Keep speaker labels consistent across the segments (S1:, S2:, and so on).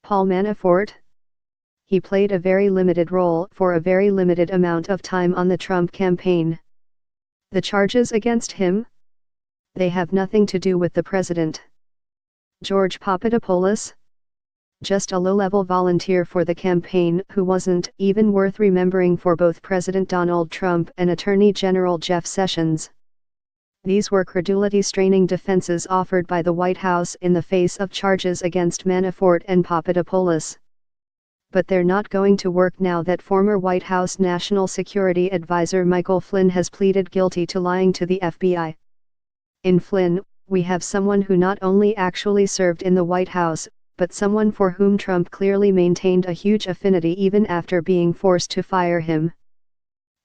S1: Paul Manafort? He played a very limited role for a very limited amount of time on the Trump campaign. The charges against him? They have nothing to do with the president. George Papadopoulos? Just a low-level volunteer for the campaign who wasn't even worth remembering for both President Donald Trump and Attorney General Jeff Sessions. These were credulity-straining defenses offered by the White House in the face of charges against Manafort and Papadopoulos. But they're not going to work now that former White House National Security Advisor Michael Flynn has pleaded guilty to lying to the FBI. In Flynn, we have someone who not only actually served in the White House, but someone for whom Trump clearly maintained a huge affinity even after being forced to fire him.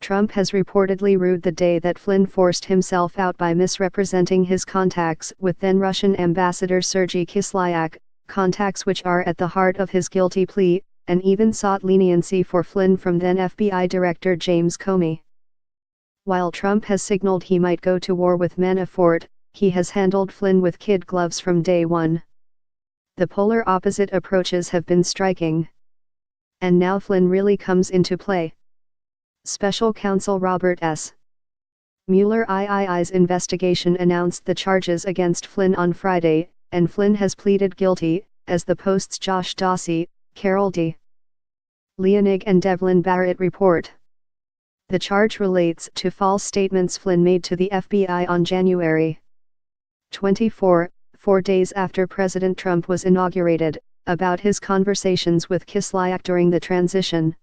S1: Trump has reportedly rued the day that Flynn forced himself out by misrepresenting his contacts with then Russian Ambassador Sergei Kislyak, contacts which are at the heart of his guilty plea, and even sought leniency for Flynn from then FBI Director James Comey. While Trump has signaled he might go to war with Manafort, he has handled Flynn with kid gloves from day one. The polar opposite approaches have been striking. And now Flynn really comes into play. Special Counsel Robert S. Mueller III's investigation announced the charges against Flynn on Friday, and Flynn has pleaded guilty, as the Post's Josh Dawsey, Carol D. Leonig and Devlin Barrett report. The charge relates to false statements Flynn made to the FBI on January 24, 4 days after President Trump was inaugurated, about his conversations with Kislyak during the transition.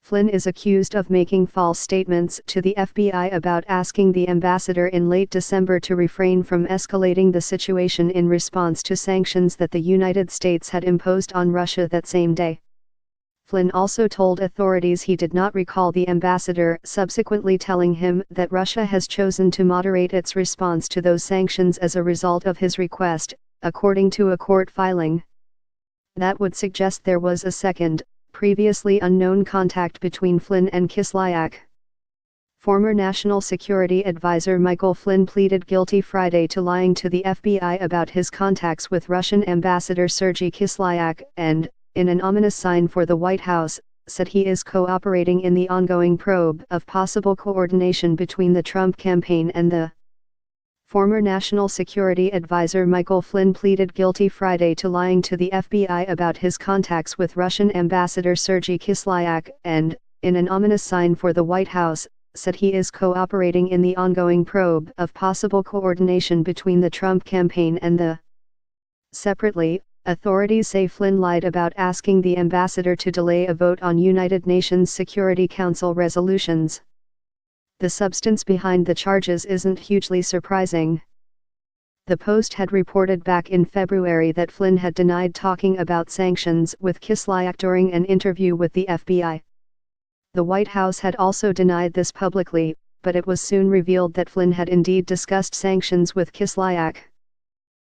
S1: Flynn is accused of making false statements to the FBI about asking the ambassador in late December to refrain from escalating the situation in response to sanctions that the United States had imposed on Russia that same day. Flynn also told authorities he did not recall the ambassador subsequently telling him that Russia has chosen to moderate its response to those sanctions as a result of his request, according to a court filing. That would suggest there was a second, previously unknown contact between Flynn and Kislyak. Former National Security Advisor Michael Flynn pleaded guilty Friday to lying to the FBI about his contacts with Russian Ambassador Sergei Kislyak and, in an ominous sign for the White House, said he is cooperating in the ongoing probe of possible coordination between the Trump campaign and the former National Security Advisor Michael Flynn pleaded guilty Friday to lying to the FBI about his contacts with Russian Ambassador Sergei Kislyak and, in an ominous sign for the White House, said he is cooperating in the ongoing probe of possible coordination between the Trump campaign and the. Separately, authorities say Flynn lied about asking the ambassador to delay a vote on United Nations Security Council resolutions. The substance behind the charges isn't hugely surprising. The Post had reported back in February that Flynn had denied talking about sanctions with Kislyak during an interview with the FBI. The White House had also denied this publicly, but it was soon revealed that Flynn had indeed discussed sanctions with Kislyak.